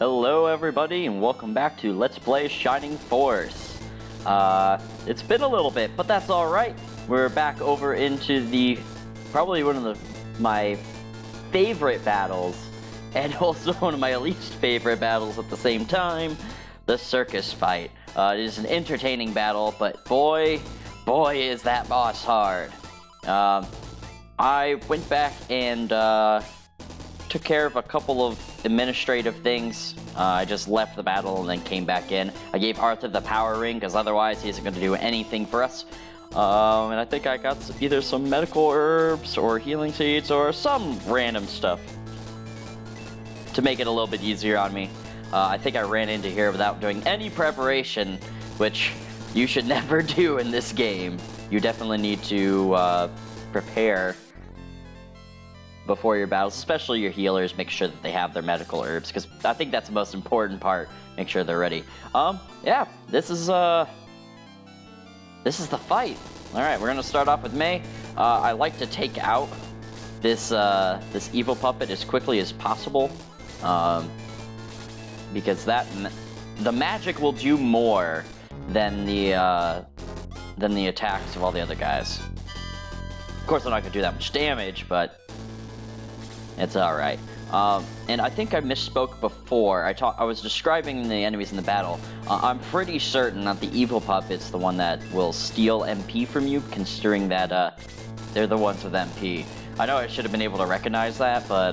Hello everybody and welcome back to Let's Play Shining Force. It's been a little bit, but that's alright. We're back over into probably one of my favorite battles, and also one of my least favorite battles at the same time, the circus fight. It is an entertaining battle, but boy is that boss hard. I went back and took care of a couple of administrative things. I just left the battle and then came back in. I gave Arthur the power ring because otherwise he isn't going to do anything for us. And I think I got either some medical herbs or healing seeds or some random stuff to make it a little bit easier on me. I think I ran into here without doing any preparation, which you should never do in this game. You definitely need to prepare before your battles, especially your healers. Make sure that they have their medical herbs, because I think that's the most important part. Make sure they're ready. Yeah, this is the fight. All right, we're gonna start off with May. I like to take out this evil puppet as quickly as possible, because the magic will do more than the attacks of all the other guys. Of course, I'm not gonna do that much damage, but it's alright. And I think I misspoke before. I was describing the enemies in the battle. I'm pretty certain that the evil puppet's the one that will steal MP from you, considering that they're the ones with MP. I know I should have been able to recognize that, but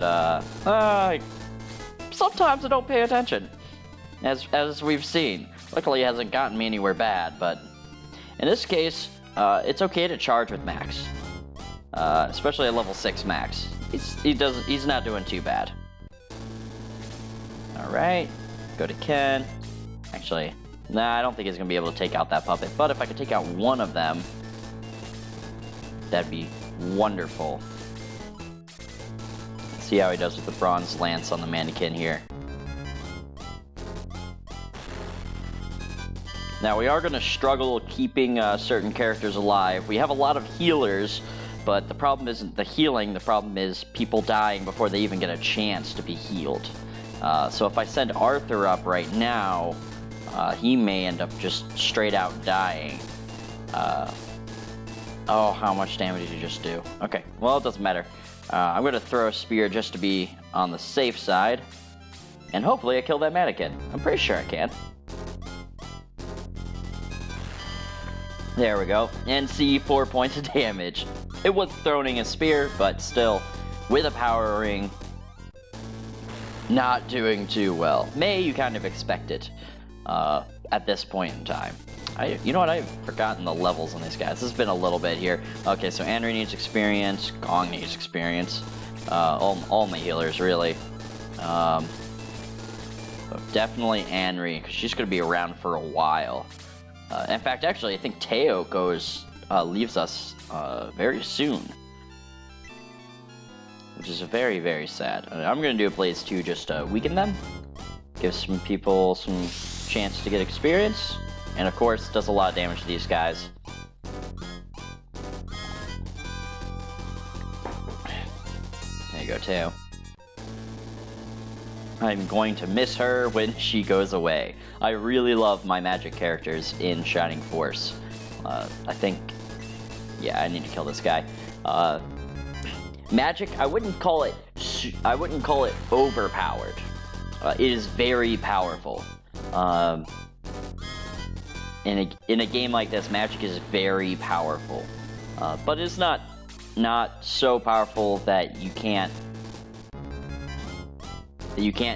sometimes I don't pay attention, as we've seen. Luckily, it hasn't gotten me anywhere bad, but in this case, it's okay to charge with Max, especially at level 6 Max. He's not doing too bad. Alright, go to Ken. Actually, nah, I don't think he's gonna be able to take out that puppet, but if I could take out one of them, that'd be wonderful. Let's see how he does with the bronze lance on the mannequin here. Now, we are gonna struggle keeping certain characters alive. We have a lot of healers, but the problem isn't the healing, the problem is people dying before they even get a chance to be healed. So if I send Arthur up right now, he may end up just straight out dying. Oh, how much damage did you just do? Okay, well, it doesn't matter. I'm going to throw a spear just to be on the safe side, and hopefully I kill that mannequin. I'm pretty sure I can. There we go, and see 4 points of damage. It was throwing a spear, but still, with a power ring, not doing too well. May, you kind of expect it at this point in time. You know what, I've forgotten the levels on these guys. This has been a little bit here. Okay, so Henry needs experience, Gong needs experience, all my healers, really. But definitely Henry, because she's going to be around for a while. In fact, actually, I think Teo leaves us very soon, which is very, very sad. I'm going to do a Blaze 2 just to weaken them, give some people some chance to get experience, and of course, does a lot of damage to these guys. There you go, Teo. I'm going to miss her when she goes away. I really love my magic characters in Shining Force. I think, yeah, I need to kill this guy. Magic, I wouldn't call it overpowered. It is very powerful. In a game like this, magic is very powerful, but it's not so powerful that you can't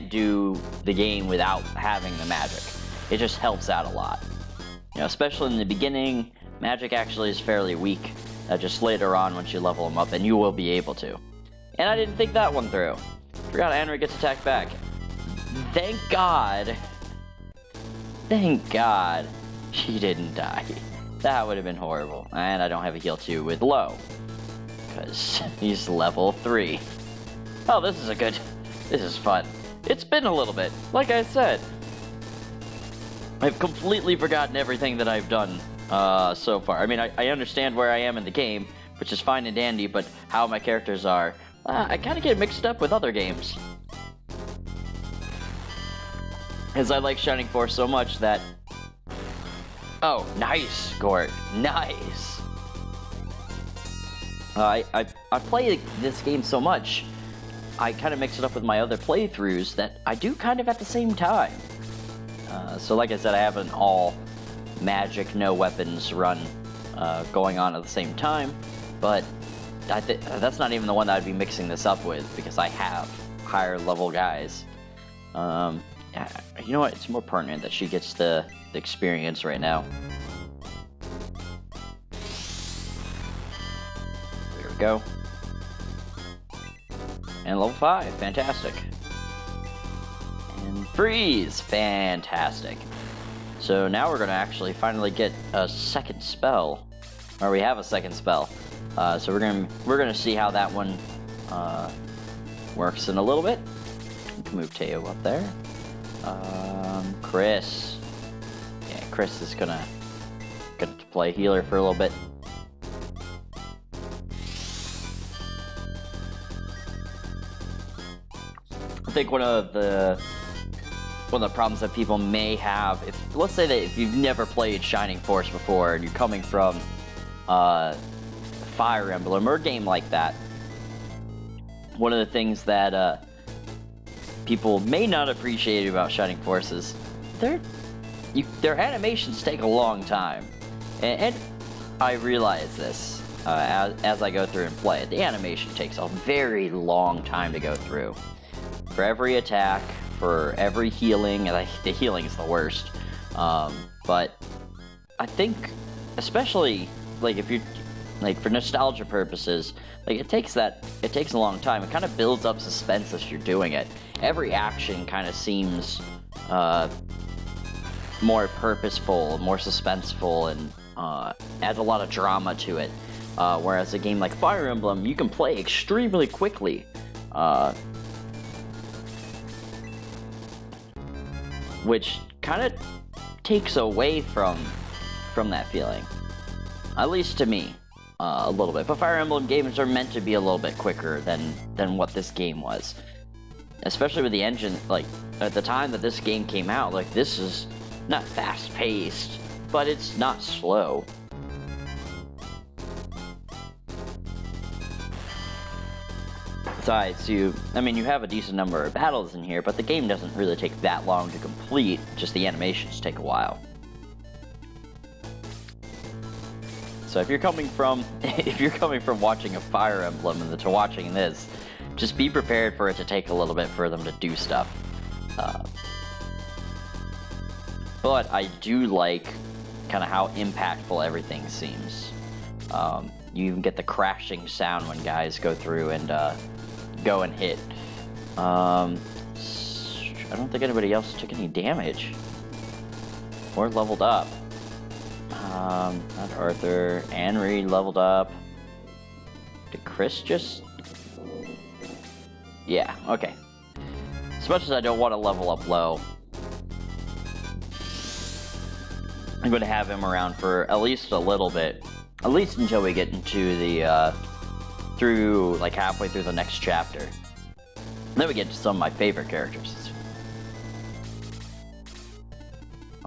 do the game without having the magic. It just helps out a lot. You know, especially in the beginning, magic actually is fairly weak. Just later on, once you level them up, and you will be able to. And I didn't think that one through. Forgot Henry gets attacked back. Thank God. Thank God she didn't die. That would have been horrible. And I don't have a heal 2 with low, because he's level 3. Oh, this is fun. It's been a little bit, like I said. I've completely forgotten everything that I've done so far. I mean, I understand where I am in the game, which is fine and dandy, but how my characters are, I kind of get mixed up with other games. Because I like Shining Force so much that... Oh, nice, Gort. Nice! I play this game so much, I kind of mix it up with my other playthroughs that I do kind of at the same time. So like I said, I have an all magic, no weapons run going on at the same time, but that's not even the one that I'd be mixing this up with, because I have higher level guys. You know what, it's more pertinent that she gets the experience right now. There we go. And level 5, fantastic. And freeze, fantastic. So now we're gonna actually finally get a second spell, or we have a second spell. So we're gonna see how that one works in a little bit. We can move Teo up there. Chris. Yeah, Chris is gonna play healer for a little bit. I think one of the problems that people may have, let's say that if you've never played Shining Force before and you're coming from Fire Emblem or a game like that, one of the things that people may not appreciate about Shining Force is their animations take a long time, and I realize this as I go through and play it. The animation takes a very long time to go through. For every attack, for every healing, and the healing is the worst. But I think, especially like if you for nostalgia purposes, like it takes a long time. It kind of builds up suspense as you're doing it. Every action kind of seems more purposeful, more suspenseful, and adds a lot of drama to it. Whereas a game like Fire Emblem, you can play extremely quickly. Which kind of takes away from that feeling, at least to me, a little bit. But Fire Emblem games are meant to be a little bit quicker than what this game was, especially with the engine. Like at the time that this game came out, like this is not fast-paced, but it's not slow. Besides, you have a decent number of battles in here, but the game doesn't really take that long to complete, just the animations take a while. So if you're coming from watching a Fire Emblem and to watching this, just be prepared for it to take a little bit for them to do stuff. But I do like kind of how impactful everything seems. You even get the crashing sound when guys go through and go and hit. I don't think anybody else took any damage or leveled up. Not Arthur. Anri leveled up. Did Chris just... Yeah, okay. As much as I don't want to level up low, I'm going to have him around for at least a little bit. At least until we get into the, through, like, halfway through the next chapter. Then we get to some of my favorite characters.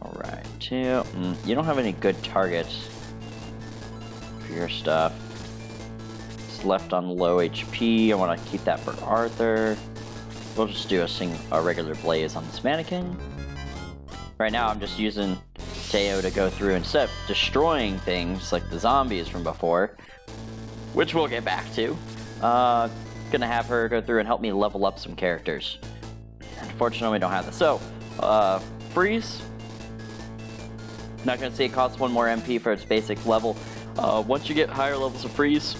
Alright, two. You don't have any good targets for your stuff. It's left on low HP. I want to keep that for Arthur. We'll just do a regular blaze on this mannequin. Right now, I'm just using Teo to go through, instead of destroying things like the zombies from before, which we'll get back to. Gonna have her go through and help me level up some characters. Unfortunately, we don't have this. So, freeze. Not gonna say it costs 1 more MP for its basic level. Once you get higher levels of freeze,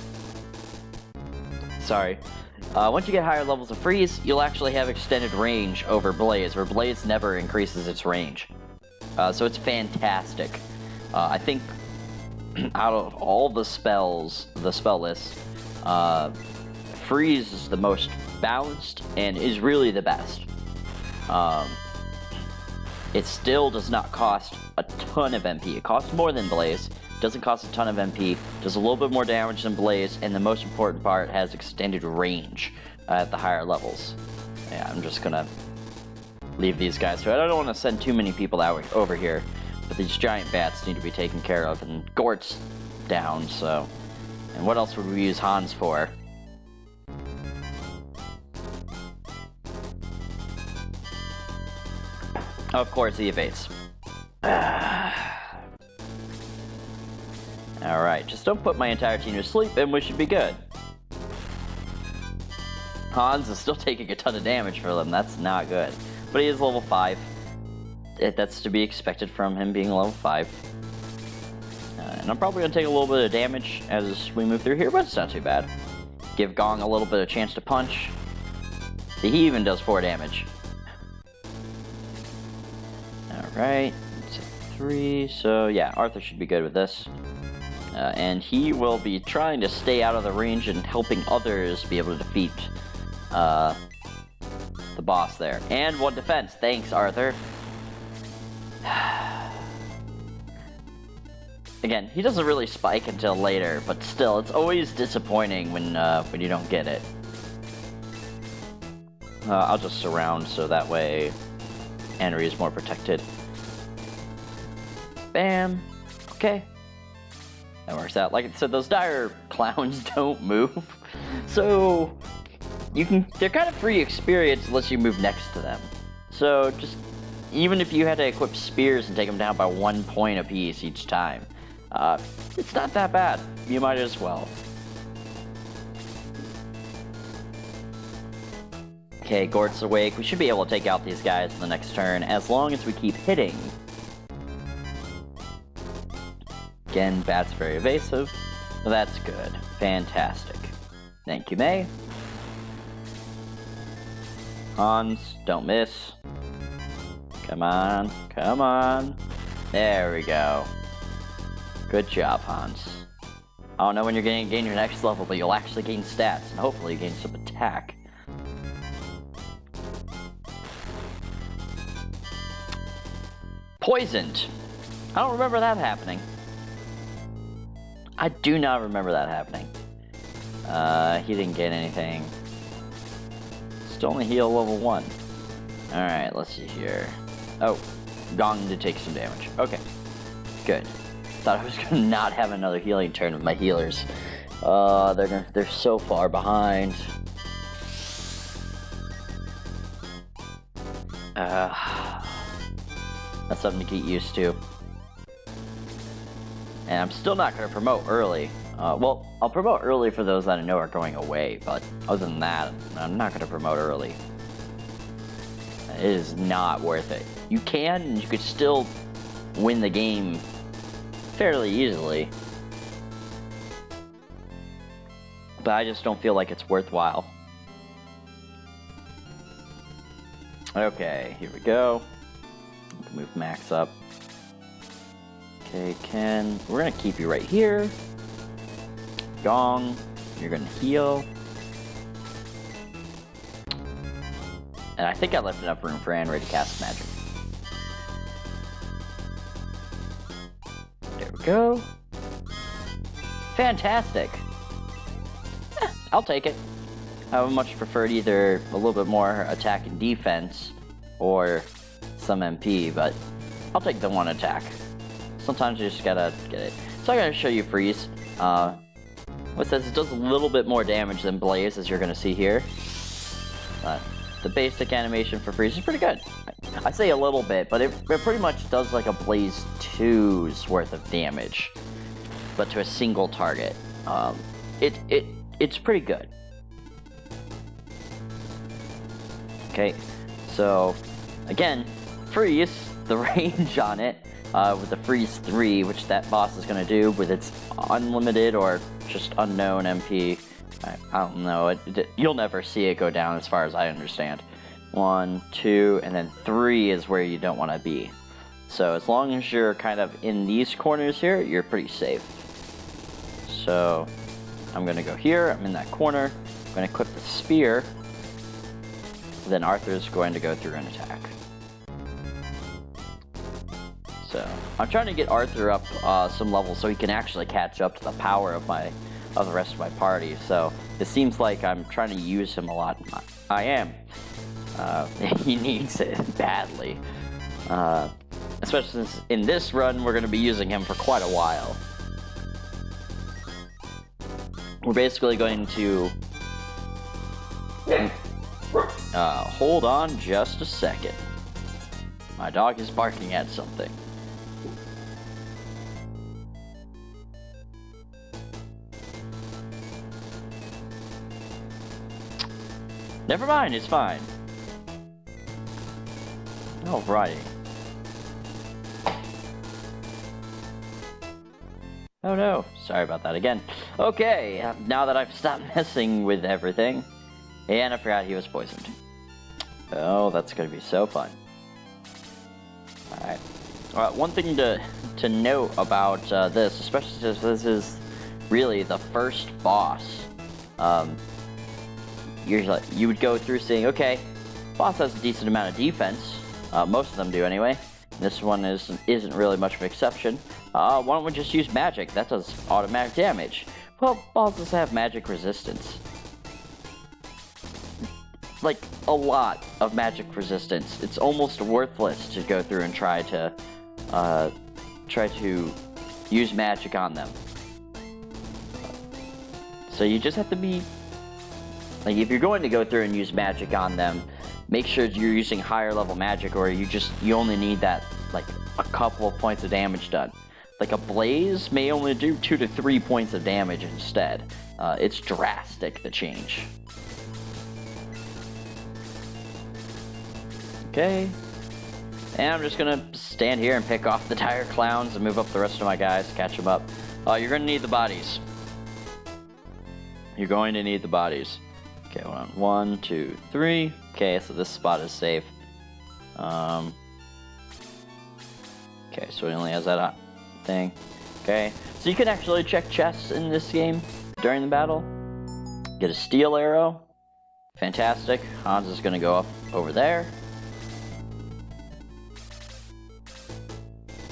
once you get higher levels of freeze, you'll actually have extended range over Blaze, where Blaze never increases its range. So it's fantastic. I think out of all the spells, the spell list, freeze is the most balanced and is really the best. It still does not cost a ton of MP. It costs more than Blaze, doesn't cost a ton of MP, does a little bit more damage than Blaze, and the most important part, has extended range at the higher levels. Yeah, I'm just gonna leave these guys. So I don't want to send too many people out over here. But these giant bats need to be taken care of, and Gort's down, so... And what else would we use Hans for? Of course, he evades. Alright, just don't put my entire team to sleep, and we should be good. Hans is still taking a ton of damage for them, that's not good. But he is level 5. That's to be expected from him being level 5. And I'm probably going to take a little bit of damage as we move through here, but it's not too bad. Give Gong a little bit of chance to punch. See, he even does 4 damage. Alright, 3, so yeah, Arthur should be good with this. And he will be trying to stay out of the range and helping others be able to defeat the boss there. And 1 defense, thanks Arthur. Again, he doesn't really spike until later, but still, it's always disappointing when you don't get it. I'll just surround so that way Henry is more protected. Bam. Okay. That works out. Like I said, those dire clowns don't move, so they're kind of free experience unless you move next to them. So just even if you had to equip spears and take them down by 1 point apiece each time, it's not that bad. You might as well. Okay, Gort's awake. We should be able to take out these guys in the next turn as long as we keep hitting. Again, Bat's very evasive. Well, that's good. Fantastic. Thank you, May. Hans, don't miss. Come on, come on. There we go. Good job, Hans. I don't know when you're going to gain your next level, but you'll actually gain stats, and hopefully you gain some attack. Poisoned. I don't remember that happening. I do not remember that happening. He didn't get anything. Still only heal level 1. Alright, let's see here. Oh, Gong did take some damage. Okay, good. Thought I was gonna not have another healing turn with my healers. They're so far behind. That's something to get used to. And I'm still not gonna promote early. Well, I'll promote early for those that I know are going away, but other than that, I'm not gonna promote early. It is not worth it. You could still win the game fairly easily. But I just don't feel like it's worthwhile. Okay, here we go. Move Max up. Okay, Ken, we're gonna keep you right here. Gong, you're gonna heal. And I think I left enough room for Anne to cast magic. There we go. Fantastic. I'll take it. I would much preferred either a little bit more attack and defense or some MP, but I'll take the 1 attack. Sometimes you just gotta get it. So I'm gonna show you Freeze. What says it does a little bit more damage than Blaze, as you're gonna see here. But the basic animation for Freeze is pretty good. I say a little bit, but it pretty much does like a Blaze 2's worth of damage, but to a single target. It's pretty good. Okay, so again, Freeze, the range on it, with the Freeze 3, which that boss is going to do with its unlimited or just unknown MP. I don't know, you'll never see it go down as far as I understand. 1, 2, and then 3 is where you don't want to be. So as long as you're kind of in these corners here, you're pretty safe. So I'm going to go here, I'm in that corner, I'm going to equip the spear, then Arthur's going to go through and attack. So I'm trying to get Arthur up some levels so he can actually catch up to the power of the rest of my party. So it seems like I'm trying to use him a lot. I am. He needs it badly. Especially since in this run, we're going to be using him for quite a while. We're basically going to... hold on just a second. My dog is barking at something. Never mind, it's fine. Alrighty. Oh no, sorry about that again. Okay, now that I've stopped messing with everything. And I forgot he was poisoned. Oh, that's gonna be so fun. Alright. One thing to note about this, especially since this is really the first boss, you would go through saying, okay, boss has a decent amount of defense. Most of them do anyway. This one isn't really much of an exception. Why don't we just use magic? That does automatic damage. Well, bosses have magic resistance. Like, a lot of magic resistance. It's almost worthless to go through and try to use magic on them. So you just have to be... Like, if you're going to go through and use magic on them, make sure you're using higher level magic, or you only need that, like, a couple of points of damage done. Like, a blaze may only do 2 to 3 points of damage instead. It's drastic, the change. Okay. And I'm just gonna stand here and pick off the tire clowns and move up the rest of my guys, catch them up. You're gonna need the bodies. You're going to need the bodies. Okay, hold on. 1, 2, 3. Okay, so this spot is safe. Okay, so he only has that thing. Okay, so you can actually check chests in this game during the battle. Get a steel arrow. Fantastic. Hans is gonna go up over there.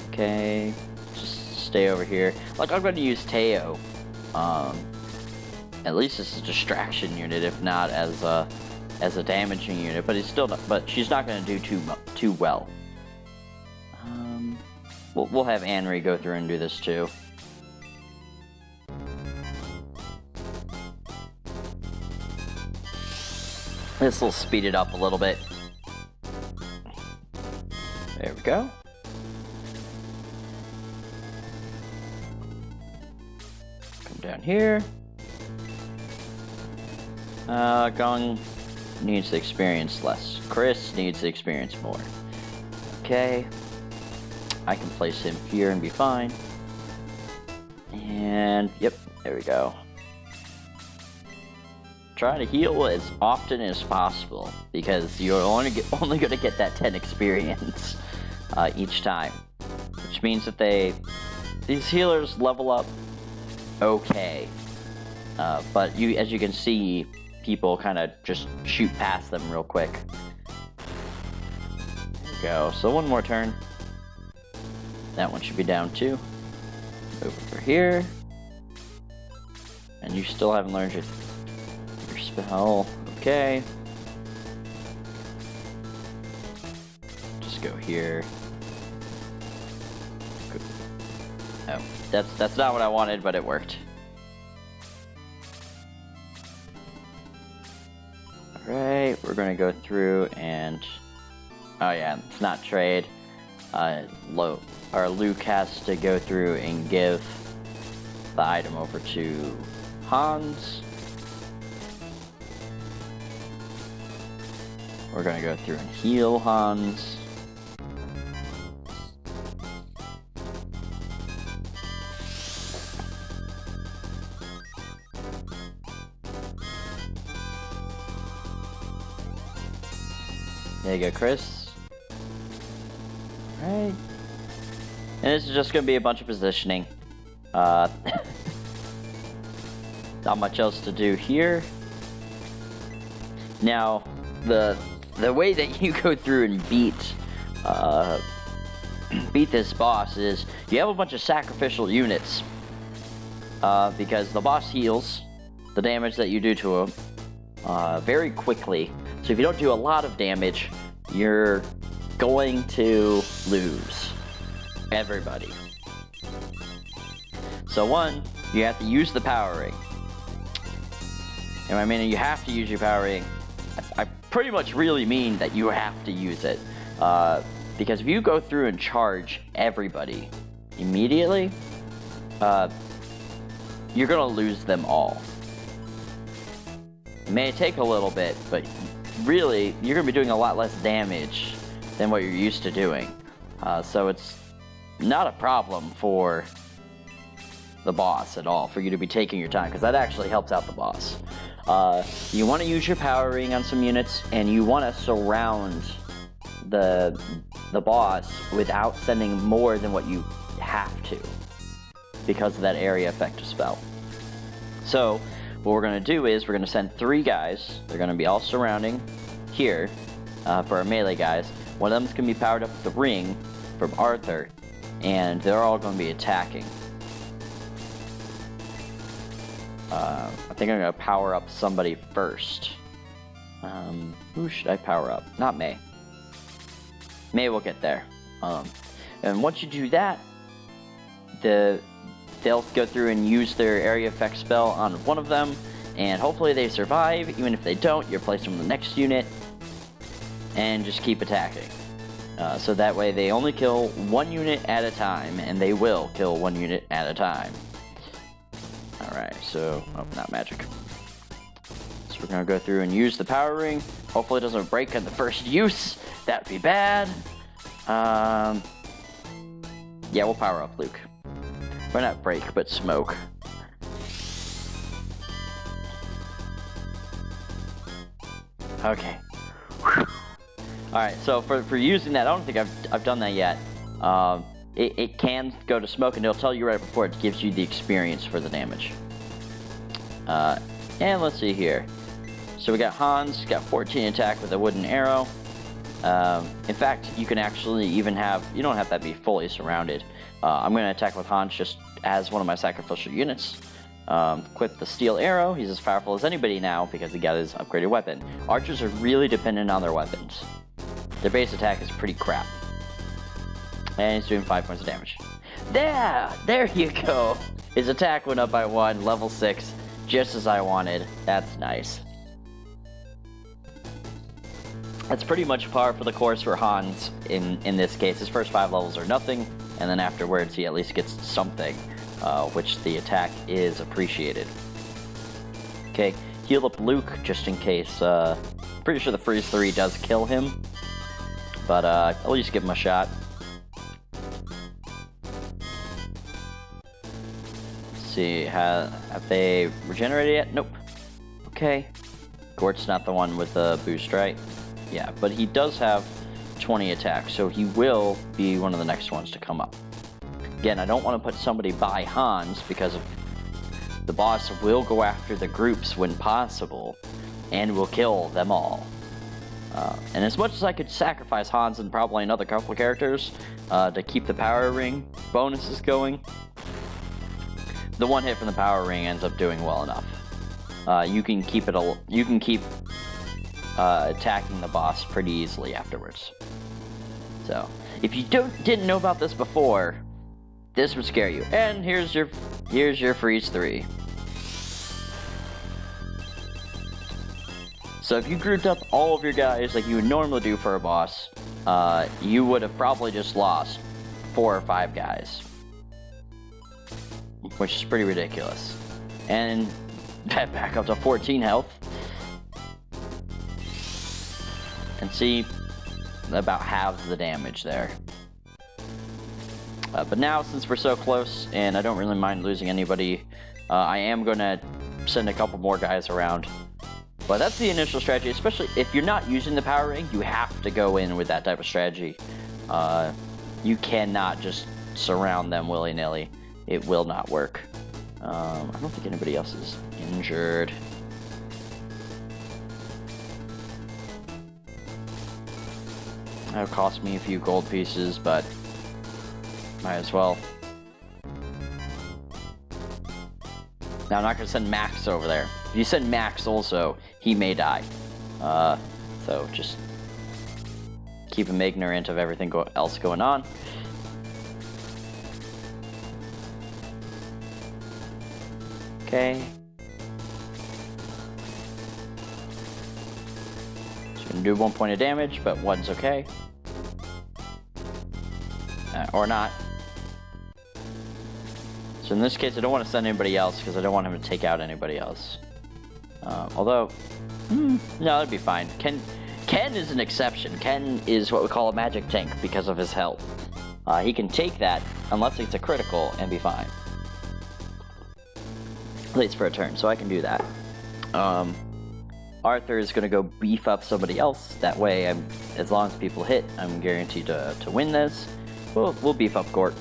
Okay, just stay over here. Like, I'm gonna use Teo. At least as a distraction unit, if not as a damaging unit. But but she's not gonna do too well. We'll have Anri go through and do this too. This will speed it up a little bit. There we go. Come down here. Gong needs the experience less. Chris needs the experience more. Okay. I can place him here and be fine. And, yep, there we go. Try to heal as often as possible, because you're only going to get that 10 experience each time. Which means that these healers level up okay. But as you can see, people kind of just shoot past them real quick. There we go. So one more turn. That one should be down too. Over here. And you still haven't learned your spell. Okay. Just go here. Oh, that's not what I wanted, but it worked. Alright, we're gonna go through and... Oh yeah, it's not trade. Luke has to go through and give the item over to Hans. We're gonna go through and heal Hans. There you go, Chris. Alright. And this is just gonna be a bunch of positioning. Not much else to do here. Now, the way that you go through and beat this boss is you have a bunch of sacrificial units. Because the boss heals the damage that you do to him very quickly. So if you don't do a lot of damage, you're going to lose everybody. So one, you have to use the power ring. And I mean, you have to use your power ring. I pretty much really mean that you have to use it. Because if you go through and charge everybody immediately, you're gonna lose them all. It may take a little bit, but really, you're gonna be doing a lot less damage than what you're used to doing. So it's not a problem for the boss at all, for you to be taking your time, because that actually helps out the boss. You want to use your power ring on some units, and you want to surround the boss without sending more than what you have to, because of that area effect spell. So what we're going to do is we're going to send 3 guys. They're going to be all surrounding here for our melee guys. One of them's going to be powered up with the ring from Arthur, and they're all going to be attacking. I think I'm going to power up somebody first. Who should I power up? Not May. May will get there. And once you do that, they'll go through and use their area effect spell on one of them, and hopefully they survive. Even if they don't, you replace them with the next unit, and just keep attacking. So that way they only kill 1 unit at a time, and they will kill 1 unit at a time. Alright, so, oh, not magic. So we're gonna go through and use the power ring. Hopefully it doesn't break at the first use. That'd be bad. Yeah, we'll power up Luke. Or not break, but smoke. Okay. Alright, so for using that, I don't think I've done that yet. It can go to smoke, and it'll tell you right before it gives you the experience for the damage. And let's see here. So we got Hans, got 14 attack with a wooden arrow. In fact, you can actually even have, you don't have that be fully surrounded. I'm going to attack with Hans just as one of my sacrificial units. Equip the steel arrow. He's as powerful as anybody now because he got his upgraded weapon. Archers are really dependent on their weapons. Their base attack is pretty crap. And he's doing 5 points of damage. There you go! His attack went up by 1, level 6, just as I wanted. That's nice. That's pretty much par for the course for Hans in this case. His first 5 levels are nothing, and then afterwards he at least gets something, which the attack is appreciated. Okay, heal up Luke just in case. Pretty sure the freeze 3 does kill him, but at least give him a shot. See, have they regenerated yet? Nope. Okay. Gort's not the one with the boost, right? Yeah, but he does have 20 attack, so he will be one of the next ones to come up. Again, I don't want to put somebody by Hans because the boss will go after the groups when possible and will kill them all. And as much as I could sacrifice Hans and probably another couple of characters to keep the power ring bonuses going, the one hit from the power ring ends up doing well enough. You can keep attacking the boss pretty easily afterwards. So, if you didn't know about this before, this would scare you. And here's your freeze 3. So if you grouped up all of your guys like you would normally do for a boss, you would have probably just lost 4 or 5 guys, which is pretty ridiculous. And that back up to 14 health. And see, about halves the damage there. But now, since we're so close, and I don't really mind losing anybody, I am going to send a couple more guys around. But that's the initial strategy, especially if you're not using the power ring, you have to go in with that type of strategy. You cannot just surround them willy-nilly. It will not work. I don't think anybody else is injured. That'll cost me a few gold pieces, but might as well. Now, I'm not going to send Max over there. If you send Max also, he may die. So just keep him ignorant of everything else going on. Okay. Just gonna do 1 point of damage, but 1's okay. Or not. So in this case, I don't want to send anybody else because I don't want him to take out anybody else. Although, no, that'd be fine. Ken is an exception. Ken is what we call a magic tank because of his health. He can take that unless it's a critical and be fine. At least for a turn, so I can do that. Arthur is going to go beef up somebody else. That way, as long as people hit, I'm guaranteed to win this. We'll beef up Gort.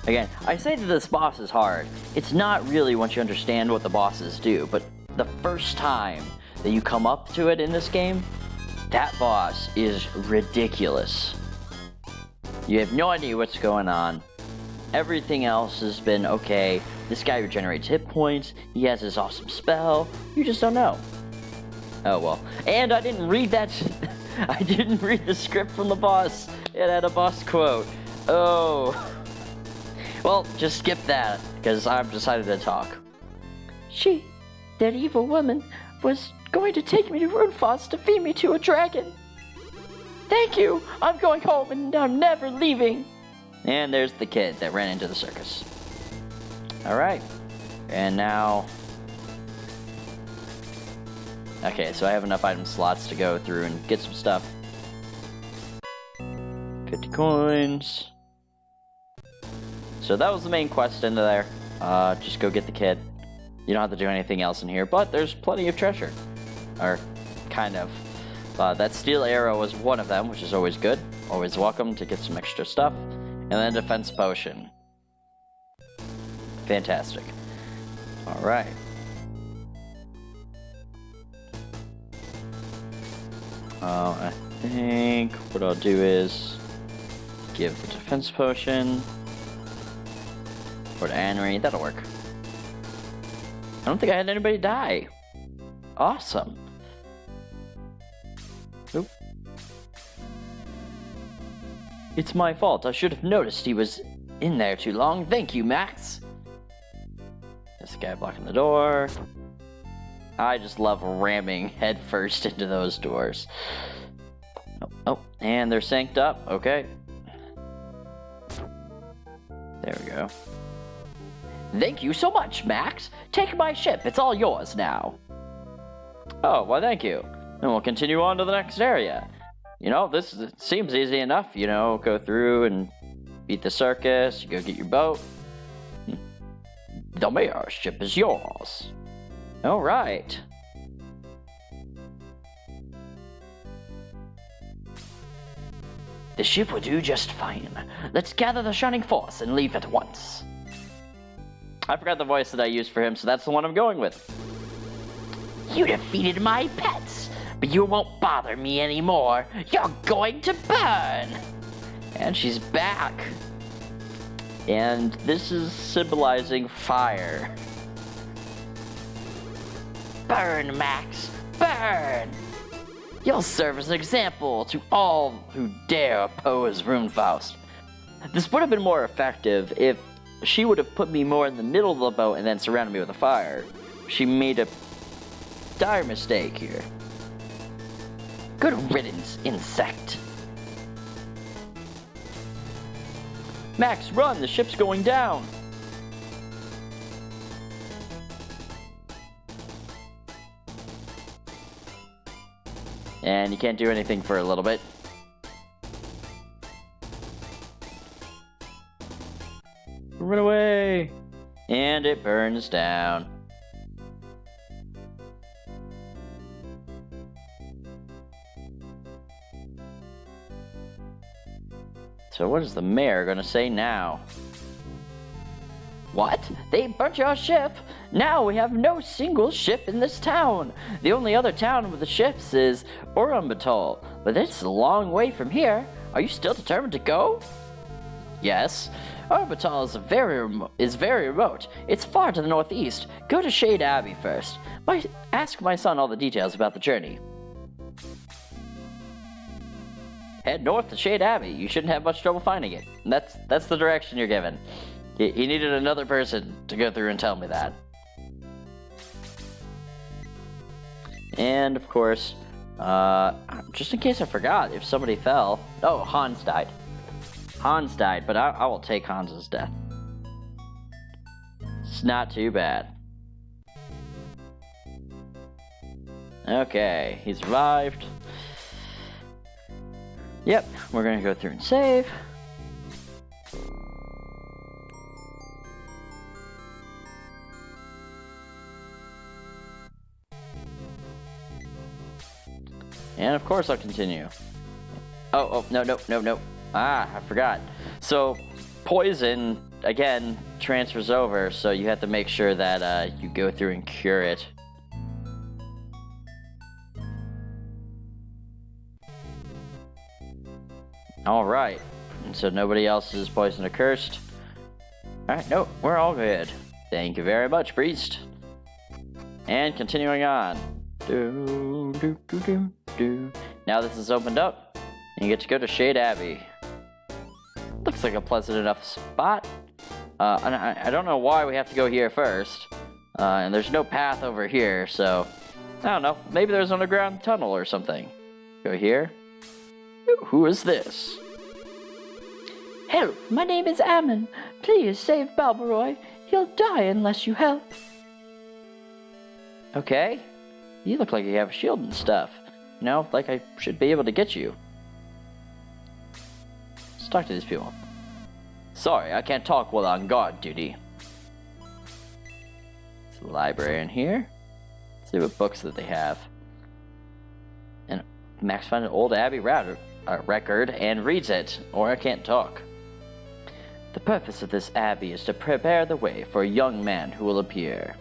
Again, I say that this boss is hard. It's not really once you understand what the bosses do, but the first time that you come up to it in this game, that boss is ridiculous. You have no idea what's going on. Everything else has been okay. This guy regenerates hit points. He has his awesome spell. You just don't know. Oh well. And I didn't read that. I didn't read the script from the boss. It had a boss quote. Oh. Well, just skip that, because I've decided to talk. That evil woman, was going to take me to Runefoss to feed me to a dragon. Thank you! I'm going home and I'm never leaving! And there's the kid that ran into the circus. Alright. And now... Okay, so I have enough item slots to go through and get some stuff. 50 coins... So that was the main quest into there. Just go get the kid. You don't have to do anything else in here, but there's plenty of treasure. Or, kind of. That steel arrow was one of them, which is always good. Always welcome to get some extra stuff. And then defense potion. Fantastic. Alright. I think what I'll do is give the defense potion. Or to Anri, that'll work. I don't think I had anybody die. Awesome. Oop. It's my fault. I should have noticed he was in there too long. Thank you, Max. This guy blocking the door. I just love ramming headfirst into those doors. Oh, and they're synced up. Okay. There we go. Thank you so much, Max. Take my ship. It's all yours now. Oh, well, thank you. And we'll continue on to the next area. You know, seems easy enough. You know, go through and beat the circus. You go get your boat. The mayor's ship is yours. All right. The ship will do just fine. Let's gather the Shining Force and leave at once. I forgot the voice that I used for him, so that's the one I'm going with. You defeated my pets, but you won't bother me anymore. You're going to burn! And she's back. And this is symbolizing fire. Burn, Max, burn! You'll serve as an example to all who dare oppose Runefaust. This would have been more effective if she would have put me more in the middle of the boat and then surrounded me with a fire. She made a dire mistake here. Good riddance, insect. Max, run! The ship's going down! And you can't do anything for a little bit. Run away! And it burns down. So what is the mayor gonna say now? What? They burnt your ship? Now we have no single ship in this town. The only other town with the ships is Uraanbaatar, but it's a long way from here. Are you still determined to go? Yes. Orbital is very remote. It's far to the northeast. Go to Shade Abbey first. Ask my son all the details about the journey. Head north to Shade Abbey. You shouldn't have much trouble finding it. And that's the direction you're given. You needed another person to go through and tell me that. And of course, just in case I forgot, if somebody fell. Oh, Hans died. Hans died, but I will take Hans's death. It's not too bad. Okay, he survived. Yep, we're gonna go through and save. And of course I'll continue. Oh, no. Ah, I forgot. So, poison, again, transfers over, so you have to make sure that you go through and cure it. Alright, and so nobody else is poisoned or cursed. Alright, no, we're all good. Thank you very much, priest. And continuing on. Now this is opened up, and you get to go to Shade Abbey. Looks like a pleasant enough spot. And I don't know why we have to go here first. And there's no path over here, so I don't know. Maybe there's an underground tunnel or something. Go here. Who is this? Help, my name is Ammon. Please save Balbaroy. He'll die unless you help. Okay. You look like you have a shield and stuff. You know, like I should be able to get you. Let's talk to these people. Sorry, I can't talk while on guard duty. There's a library in here. Let's see what books that they have. And Max found an old Abbey record and reads it, or I can't talk. The purpose of this abbey is to prepare the way for a young man who will appear.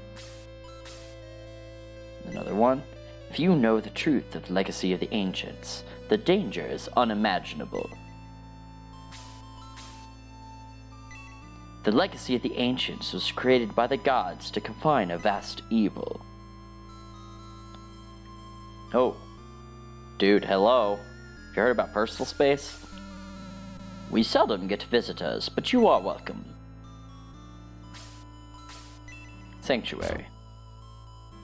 Another one. If you know the truth of the legacy of the ancients, the danger is unimaginable. The legacy of the ancients was created by the gods to confine a vast evil. Oh. Dude, hello. Have you heard about personal space? We seldom get visitors, but you are welcome. Sanctuary.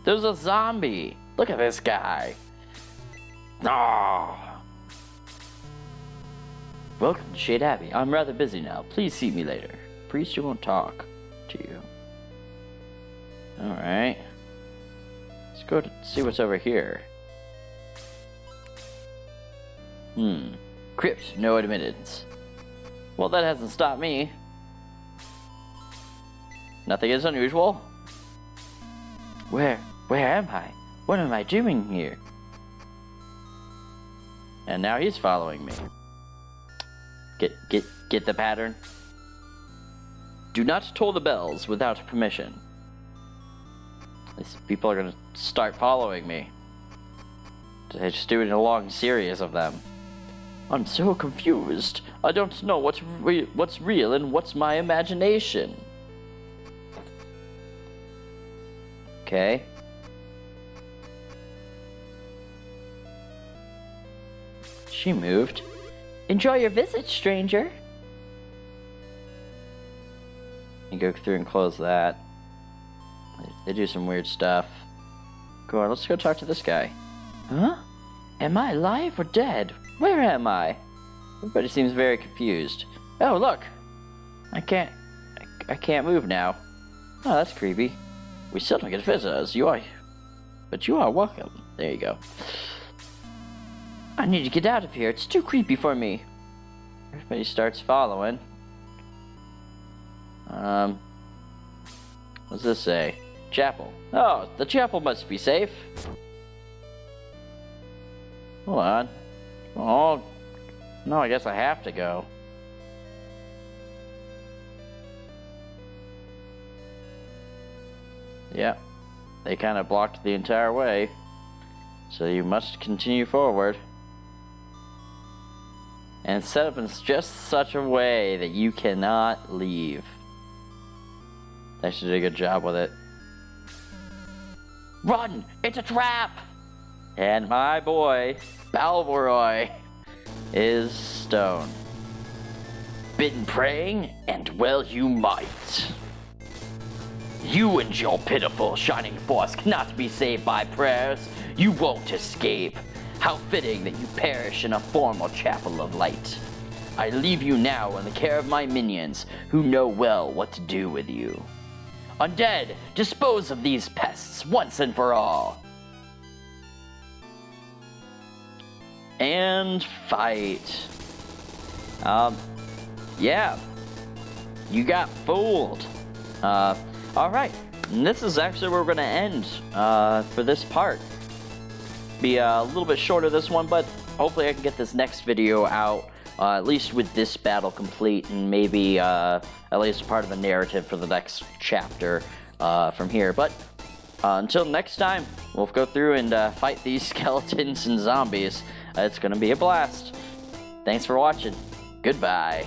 There's a zombie! Look at this guy! Ah! Welcome to Shade Abbey. I'm rather busy now. Please see me later. Priest, you won't talk to you. Alright. Let's go to see what's over here. Crypt, no admittance. Well, that hasn't stopped me. Nothing is unusual. Where am I? What am I doing here? And now he's following me. Get the pattern? Do not toll the bells without permission. These people are gonna start following me. They're just doing a long series of them. I'm so confused. I don't know what's real and what's my imagination. Okay. She moved. Enjoy your visit, stranger. You go through and close that. They do some weird stuff. Go on, let's go talk to this guy. Huh? Am I alive or dead? Where am I? Everybody seems very confused. Oh, look! I can't move now. Oh, that's creepy. We still don't get visitors. But you are welcome. There you go. I need to get out of here. It's too creepy for me. Everybody starts following. What's this say? Chapel. Oh, the chapel must be safe. Hold on. Oh, no, I guess I have to go. Yeah, they kind of blocked the entire way. So you must continue forward. And it's set up in just such a way that you cannot leave. They actually did a good job with it. Run! It's a trap! And my boy, Balboroy, is stone. Been praying, and well you might. You and your pitiful shining force cannot be saved by prayers. You won't escape. How fitting that you perish in a formal chapel of light. I leave you now in the care of my minions, who know well what to do with you. Undead, dispose of these pests once and for all. And fight. Yeah. You got fooled. Alright. And this is actually where we're going to end for this part. Be a little bit shorter this one, but hopefully I can get this next video out, at least with this battle complete, and maybe at least part of a narrative for the next chapter from here. But until next time, we'll go through and fight these skeletons and zombies. It's going to be a blast. Thanks for watching. Goodbye.